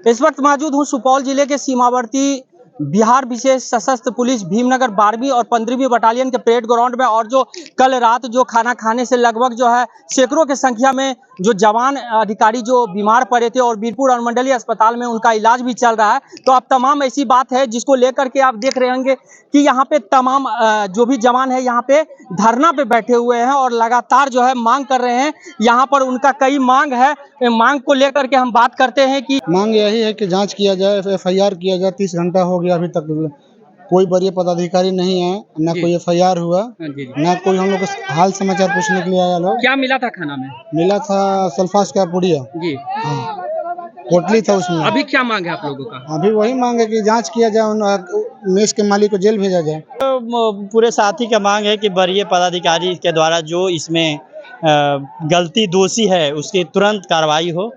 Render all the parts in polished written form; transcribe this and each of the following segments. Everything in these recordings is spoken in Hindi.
इस वक्त मौजूद हूँ सुपौल जिले के सीमावर्ती बिहार विशेष सशस्त्र पुलिस भीमनगर 12वीं और 15वीं बटालियन के परेड ग्राउंड में। और जो कल रात जो खाना खाने से लगभग जो है सैकड़ों की संख्या में जो जवान अधिकारी जो बीमार पड़े थे और बीरपुर अनुमंडलीय अस्पताल में उनका इलाज भी चल रहा है। तो अब तमाम ऐसी बात है जिसको लेकर के आप देख रहे होंगे कि यहाँ पे तमाम जो भी जवान है यहाँ पे धरना पे बैठे हुए हैं और लगातार जो है मांग कर रहे हैं। यहाँ पर उनका कई मांग है, मांग को लेकर के हम बात करते हैं कि मांग यही है कि जांच किया जाए, FIR किया जाए। 30 घंटा हो गया, अभी तक कोई वरीय पदाधिकारी नहीं है, ना कोई FIR हुआ, ना कोई हम लोग को हाल समाचार पूछने के लिए आया। लोग क्या मिला था खाना में? मिला था सल्फास का पुड़िया जी, पोटली था उसमें। अभी क्या मांग है आप लोगों का? अभी वही मांग है कि जांच किया जाए, उन मेस के मालिक को जेल भेजा जाए। पूरे साथी का मांग है कि वरीय पदाधिकारी के द्वारा जो इसमें गलती दोषी है उसकी तुरंत कार्रवाई हो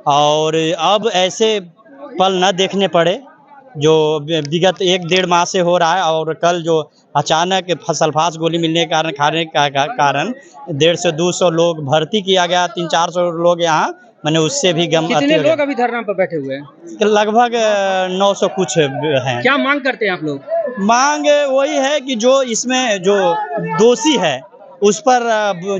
और अब ऐसे पल न देखने पड़े जो विगत 1-1.5 माह से हो रहा है। और कल जो अचानक सल्फास गोली मिलने के कारण खाने का कारण 150 से 200 लोग भर्ती किया गया, 300-400 लोग यहाँ, मैंने उससे भी गम। कितने लोग अभी धरना पर बैठे हुए हैं? लगभग 900 कुछ हैं। क्या मांग करते हैं आप लोग? मांग वही है कि जो इसमें जो दोषी है उस पर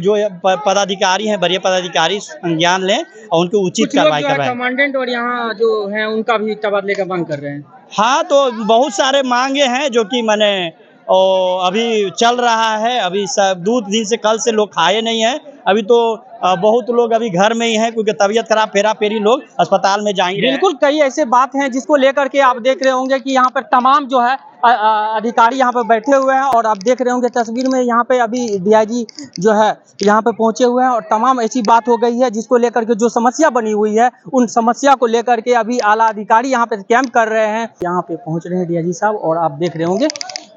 जो पदाधिकारी हैं, वरीय पदाधिकारी संज्ञान लें और उनको उचित कार्रवाई करवाएं। कमांडेंट और यहाँ जो है उनका भी तबादले का मांग कर रहे हैं। हाँ, तो बहुत सारे मांगे हैं जो कि मैंने अभी चल रहा है। अभी सब 2 दिन से कल से लोग खाए नहीं हैं। अभी तो बहुत लोग अभी घर में ही हैं क्योंकि तबीयत खराब, फेरा फेरी लोग अस्पताल में जाएंगे। बिल्कुल, कई ऐसे बात हैं जिसको लेकर के आप देख रहे होंगे कि यहाँ पर तमाम जो है अधिकारी यहाँ पर बैठे हुए हैं। और आप देख रहे होंगे तस्वीर में यहाँ पे अभी DIG जो है यहाँ पे पहुंचे हुए हैं और तमाम ऐसी बात हो गई है जिसको लेकर के जो समस्या बनी हुई है उन समस्या को लेकर के अभी आला अधिकारी यहाँ पे कैंप कर रहे हैं। यहाँ पे पहुंच रहे हैं DIG साहब और आप देख रहे होंगे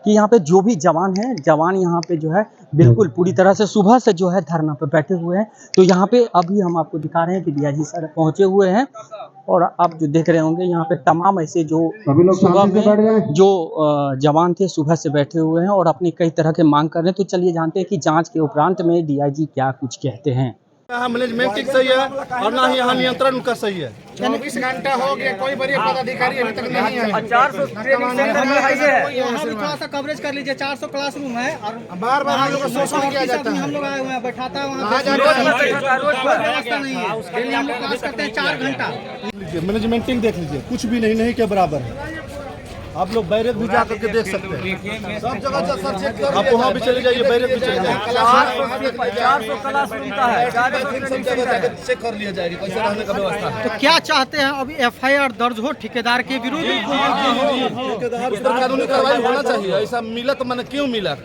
कि यहाँ पे जो भी जवान हैं, जवान यहाँ पे जो है बिल्कुल पूरी तरह से सुबह से जो है धरना पे बैठे हुए हैं। तो यहाँ पे अभी हम आपको दिखा रहे हैं कि DIG सर पहुंचे हुए हैं और आप जो देख रहे होंगे यहाँ पे तमाम ऐसे जो सुबह में जो जवान थे सुबह से बैठे हुए हैं और अपनी कई तरह के मांग कर रहे हैं। तो चलिए जानते हैं कि जांच के उपरांत में DIG क्या कुछ कहते हैं। मैनेजमेंट ठीक सही है और ना ही यहाँ नियंत्रण उनका सही है। 24 घंटा हो गया, कोई वरीय पदाधिकारी अभी तक नहीं है। 400 ट्रेनिंग सेंटर है, यहाँ भी थोड़ा सा कवरेज कर लीजिए। 400 क्लासरूम है और बार-बार हम लोग को शोषण किया जाता है। हम लोग आए हुए हैं, बैठाता है वहाँ पे, व्यवस्था नहीं है। डेली हम लोग क्लास करते हैं 4 घंटा। मैनेजमेंटिंग देख लीजिए, कुछ भी नहीं के बराबर है। आप लोग बैरक भी जा करके देख सकते हैं, सब जगह आप वहाँ भी चले जाइए, बैरक भी चले जाइए। 400 क्लासरूम का है, चेक कर लिया जाएगा कैसे रहने का व्यवस्था है। तो क्या चाहते हैं अभी FIR दर्ज हो ठेकेदार के विरुद्ध? ठेकेदार पर कानूनी कार्रवाई होना चाहिए। ऐसा मिला तो मैंने क्यों मिला,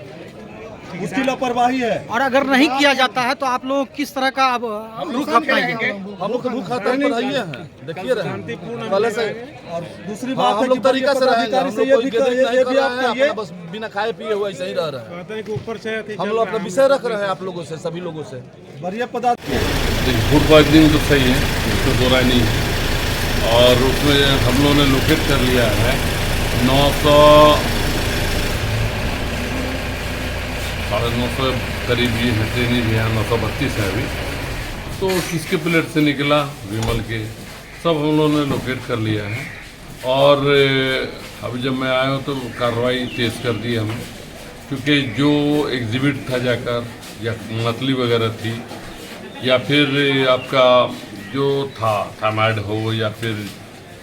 उसकी लापरवाही है। और अगर नहीं किया जाता है तो आप लोग किस तरह का अब रुख अपनाएंगे? हम लोग भूख हड़ताल पर रहिए हैं, देखिए रहे पहले से। और दूसरी बात हम लोग तरीका से रहेंगे, हम लोग कोई गेदरिंग नहीं कर रहे हैं, बस बिना खाए पिए हुए ऐसे ही रह रहे हैं। हम लोग अपना विषय रख रहे हैं आप लोगों से, सभी लोगों से। वरीय पदाधिकारी फूड पॉइजनिंग तो सही है, उसमें दो राय नहीं है। और उसमें हम लोगों ने लोकेट कर लिया है 900 करीब ये है, ट्रेनिंग भी है 932 है अभी। तो किसके प्लेट से निकला, विमल के, सब हम लोगों ने लोकेट कर लिया है। और अभी जब मैं आया हूँ तो कार्रवाई तेज़ कर दी हमने, क्योंकि जो एग्जिबिट था जाकर या मतली वगैरह थी या फिर आपका जो था थायराइड हो या फिर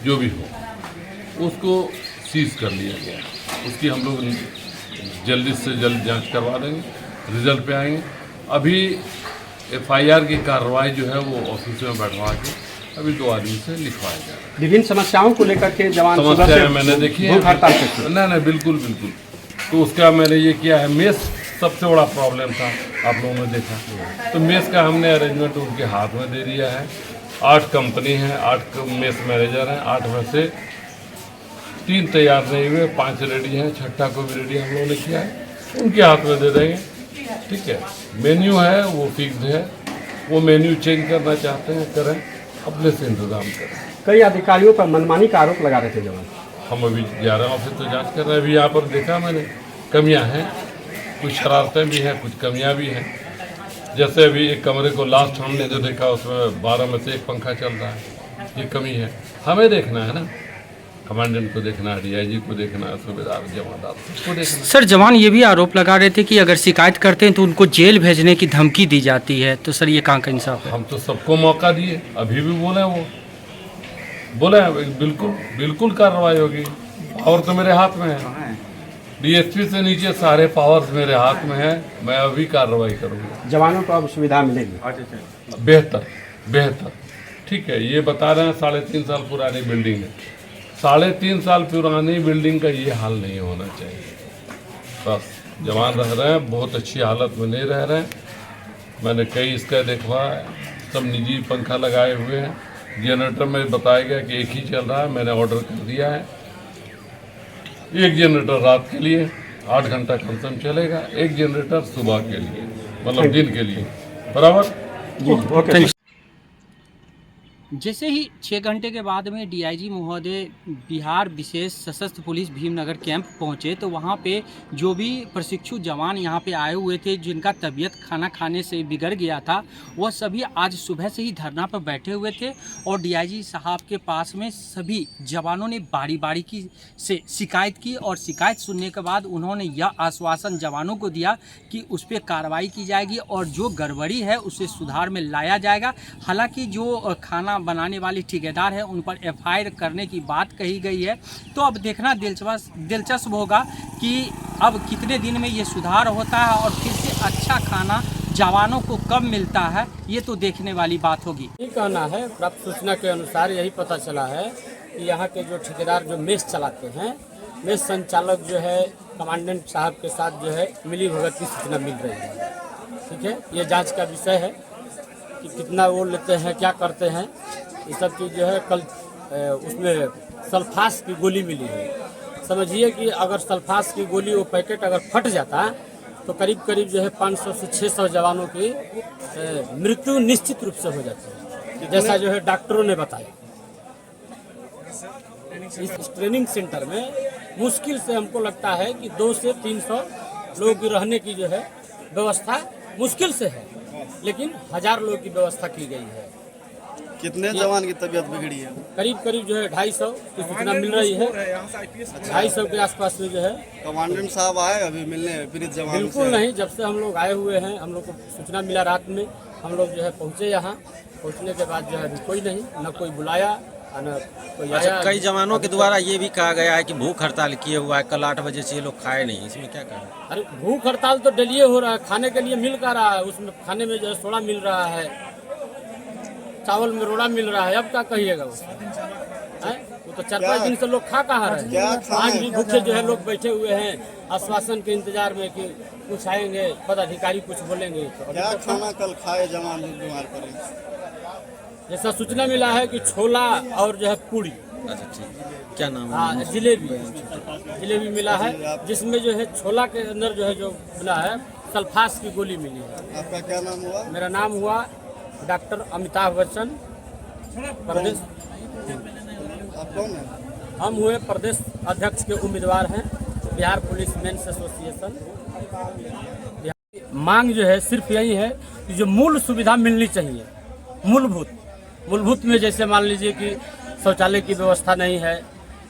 जो भी हो उसको सीज कर लिया गया। उसकी हम लोग जल्दी से जल्द जांच करवा देंगे, रिजल्ट पे आएंगे। अभी FIR की कार्रवाई जो है वो ऑफिस में बैठवा के अभी 2 आदमी से लिखवाया जाएगा। विभिन्न समस्याओं को लेकर के जवान समस्याएं मैंने देखी है। नहीं बिल्कुल। तो उसका मैंने ये किया है, मेस सबसे बड़ा प्रॉब्लम था, आप लोगों ने देखा। तो मेस का हमने अरेंजमेंट उनके हाथ में दे दिया है। 8 कंपनी हैं, 8 मेस मैनेजर हैं, 8 में से 3 तैयार नहीं हुए, 5 रेडी हैं, 6ठा को भी रेडी हम लोगों ने किया है, उनके हाथ में दे देंगे। ठीक है, मेन्यू है वो फिक्स्ड है, वो मेन्यू चेंज करना चाहते हैं करें, अपने से इंतजाम करें। कई अधिकारियों पर मनमानी का आरोप लगा रहे थे जवान। हम अभी जा रहे हैं ऑफिस तो जांच कर रहे हैं। अभी यहाँ पर देखा मैंने कमियां हैं, कुछ शरारतें भी हैं, कुछ कमियां भी हैं। जैसे अभी एक कमरे को लास्ट हमने जो देखा उसमें 12 में से 1 पंखा चल रहा है, ये कमी है। हमें देखना है ना, कमांडेंट को देखना है, डीआईजी को देखना है, सूबेदार जमादार सबको देखना है। सर जवान ये भी आरोप लगा रहे थे कि अगर शिकायत करते हैं तो उनको जेल भेजने की धमकी दी जाती है, तो सर ये कहाँ का इंसाफ है? हम तो सबको मौका दिए, अभी भी बोले, वो बोले बिल्कुल बिल्कुल कार्रवाई होगी। पावर तो मेरे हाथ में है, डीएसपी से नीचे सारे पावर्स मेरे हाथ में है, मैं अभी कार्रवाई करूँगा। जवानों को अब सुविधा मिलेगी बेहतर बेहतर। ठीक है, ये बता रहे हैं 3.5 साल पुरानी बिल्डिंग है, 3.5 साल पुरानी बिल्डिंग का ये हाल नहीं होना चाहिए। बस जवान रह रहे हैं, बहुत अच्छी हालत में नहीं रह रहे हैं। मैंने कई इसका देखवा, सब निजी पंखा लगाए हुए हैं। जनरेटर में बताया गया कि एक ही चल रहा है, मैंने ऑर्डर कर दिया है। एक जनरेटर रात के लिए 8 घंटा कम से कम चलेगा, एक जनरेटर सुबह के लिए, मतलब दिन के लिए, बराबर। जैसे ही 6 घंटे के बाद में डीआईजी महोदय बिहार विशेष सशस्त्र पुलिस भीमनगर कैंप पहुंचे, तो वहां पे जो भी प्रशिक्षु जवान यहां पे आए हुए थे, जिनका तबीयत खाना खाने से बिगड़ गया था, वह सभी आज सुबह से ही धरना पर बैठे हुए थे। और डीआईजी साहब के पास में सभी जवानों ने बारी बारी की से शिकायत की, और शिकायत सुनने के बाद उन्होंने यह आश्वासन जवानों को दिया कि उस पर कार्रवाई की जाएगी और जो गड़बड़ी है उसे सुधार में लाया जाएगा। हालांकि जो खाना बनाने वाले ठेकेदार हैं उन पर एफआईआर करने की बात कही गई है। तो अब देखना दिलचस्प होगा कि अब कितने दिन में ये सुधार होता है और फिर से अच्छा खाना जवानों को कब मिलता है, ये तो देखने वाली बात होगी। ये कहना है, प्राप्त सूचना के अनुसार यही पता चला है कि यहाँ के जो ठेकेदार जो मेस चलाते हैं, मेस संचालक जो है कमांडेंट साहब के साथ जो है मिली भगत की सूचना मिल रही है। ठीक है, ये जांच का विषय है कि कितना वो लेते हैं, क्या करते हैं, ये सब चीज़ जो है। कल उसमें सल्फास की गोली मिली है। समझिए कि अगर सल्फास की गोली वो पैकेट अगर फट जाता तो करीब करीब जो है 500 से 600 जवानों की मृत्यु निश्चित रूप से हो जाती है, जैसा जो है डॉक्टरों ने बताया। इस ट्रेनिंग सेंटर में मुश्किल से हमको लगता है कि 200 से 300 लोगों की रहने की जो है व्यवस्था मुश्किल से है, लेकिन 1000 लोगों की व्यवस्था की गई है। कितने जवान की तबीयत बिगड़ी है? करीब करीब जो है 250 की सूचना मिल रही है। 250 के आसपास में जो है। कमांडेंट साहब आए अभी मिलने पीड़ित जवान? बिल्कुल नहीं, जब से हम लोग आए हुए हैं, हम लोग को सूचना मिला रात में, हम लोग जो है पहुँचे यहाँ। पहुँचने के बाद जो है अभी कोई नहीं, न कोई बुलाया न कोई आया। कई जवानों के द्वारा ये भी कहा गया है कि भूख हड़ताल किए हुआ है, कल 8 बजे से ये लोग खाए नहीं, इसमें क्या कहना? अरे भूख हड़ताल तो डेली हो रहा है, खाने के लिए मिल का रहा है, उसमें खाने में जो है सोडा मिल रहा है, चावल में रोड़ा मिल रहा है, अब क्या कहिएगा उसको? वो तो 4-5 दिन से लोग खा कहाँ रहे हैं। आज भी भूखे जो है लोग बैठे हुए हैं आश्वासन के इंतजार में कि कुछ आएंगे, पदाधिकारी कुछ बोलेंगे। तो क्या खाना कल खाए जवान लोग बीमार पड़े? जैसा सूचना मिला है कि छोला और जो है पूड़ी। अच्छा ठीक, क्या नाम है? हाँ, जिलेबी मिला है, जिसमें जो है छोला के अंदर जो है जो मिला है सल्फास की गोली मिली है। आपका क्या नाम हुआ? मेरा नाम हुआ डॉक्टर अमिताभ बच्चन, प्रदेश। आप कौन है? हम हुए प्रदेश अध्यक्ष के उम्मीदवार हैं, बिहार पुलिस मेंस एसोसिएशन। मांग जो है सिर्फ यही है कि जो मूल सुविधा मिलनी चाहिए, मूलभूत में जैसे मान लीजिए कि शौचालय की व्यवस्था नहीं है।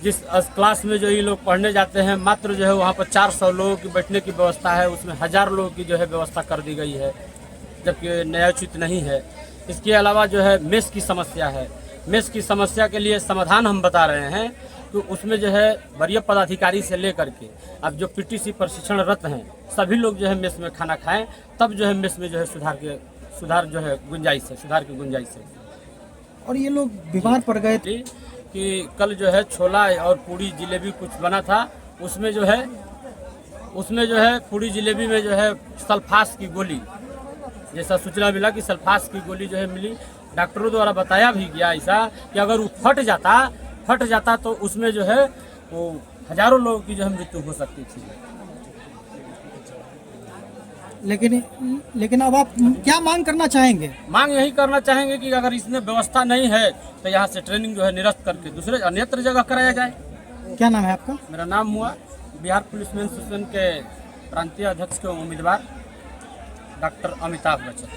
जिस क्लास में जो ये लोग पढ़ने जाते हैं, मात्र जो है वहाँ पर 400 लोगों की बैठने की व्यवस्था है, उसमें 1000 लोगों की जो है व्यवस्था कर दी गई है, जबकि न्यायोचित नहीं है। इसके अलावा जो है मेस की समस्या है। मेस की समस्या के लिए समाधान हम बता रहे हैं, तो उसमें जो है वरीय पदाधिकारी से लेकर के अब जो पीटीसी प्रशिक्षणरत हैं, सभी लोग जो है मेस में खाना खाएं, तब जो है मेस में जो है सुधार जो है गुंजाइश है, सुधार की गुंजाइश है। और ये लोग बीमार पड़ गए थे कि कल जो है छोला और पूड़ी जिलेबी कुछ बना था, उसमें जो है पूड़ी जिलेबी में जो है सल्फास की गोली, जैसा सूचना मिला कि सल्फास की गोली जो है मिली। डॉक्टरों द्वारा बताया भी गया ऐसा कि अगर वो फट जाता तो उसमें जो है वो 1000 लोगों की जो है मृत्यु हो सकती थी। लेकिन अब आप क्या मांग करना चाहेंगे? मांग यही करना चाहेंगे कि अगर इसमें व्यवस्था नहीं है तो यहाँ से ट्रेनिंग जो है निरस्त करके अन्यत्र जगह कराया जाए। क्या नाम है आपका? मेरा नाम हुआ बिहार पुलिस मेंस एसोसिएशन के प्रांतीय अध्यक्ष के उम्मीदवार डॉक्टर अमिताभ बच्चन।